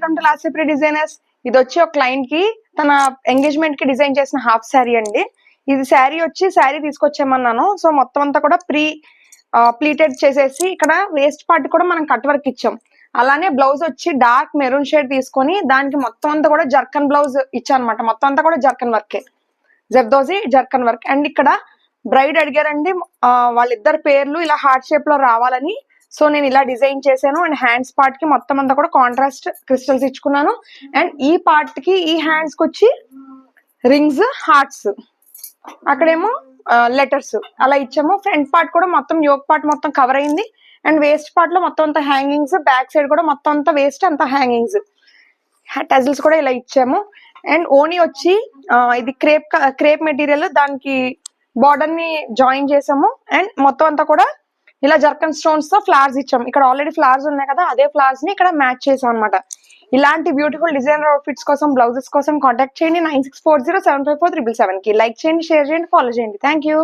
Welcome to Lasyapriya designers. ఇది వచ్చి ఒక క్లయింట్ కి తన ఎంగేజ్మెంట్ కి డిజైన్ చేసిన హాఫ్ శారీ అండి. ఇది శారీ వచ్చి శారీ తీసుకొచ్చామన్నాను. సో మొత్తం అంతా కూడా ప్లీటెడ్ చేసేసి ఇక్కడ వేస్ట్ పార్ట్ కూడా మనం కట్ వర్క్ ఇచ్చాం. అలానే బ్లౌజ్ వచ్చి డార్క్ మెరూన్ షేడ్ తీసుకొని దానికి మొత్తం అంతా కూడా జర్కన్ బ్లౌజ్ ఇచ్చానమాట. మొత్తం అంతా కూడా జర్కన్ వర్కే, జర్దోజీ జర్కన్ వర్క్. అండ్ ఇక్కడ బ్రైడ్ అడిగారండి వాళ్ళిద్దరు పేర్లు ఇలా హార్ట్ షేప్ లో రావాలని. సో నేను ఇలా డిజైన్ చేశాను. అండ్ హ్యాండ్స్ పార్ట్ కి మొత్తం అంతా కూడా కాంట్రాస్ట్ క్రిస్టల్స్ ఇచ్చుకున్నాను. అండ్ ఈ పార్ట్ కి ఈ హ్యాండ్స్ కి వచ్చి రింగ్స్, హార్ట్స్, అక్కడేమో లెటర్స్ అలా ఇచ్చాము. ఫ్రంట్ పార్ట్ కూడా మొత్తం యోక్ పార్ట్ మొత్తం కవర్ అయింది. అండ్ వేస్ట్ పార్ట్ లో మొత్తం అంతా హ్యాంగింగ్స్, బ్యాక్ సైడ్ కూడా మొత్తం అంతా వేస్ట్ అంతా హ్యాంగింగ్స్, టజిల్స్ కూడా ఇలా ఇచ్చాము. అండ్ ఓనీ వచ్చి ఇది క్రేప్ మెటీరియల్, దానికి బార్డర్ ని జాయిన్ చేసాము. అండ్ మొత్తం అంతా కూడా ఇలా జర్కన్ స్టోన్స్ తో ఫ్లవర్స్ ఇచ్చాము. ఇక్కడ ఆల్రెడీ ఫ్లవర్స్ ఉన్నాయి కదా, అదే ఫ్లవర్స్ ని ఇక్కడ మ్యాచ్ చేసాం అనమాట. ఇలాంటి బ్యూటిఫుల్ డిజైనర్ అవుట్ఫిట్స్ కోసం, బ్లౌజెస్ కోసం కాంటాక్ట్ చేయండి 9640754777 కి. లైక్ చేయండి, షేర్ చేయండి, ఫాలో చేయండి. Thank you.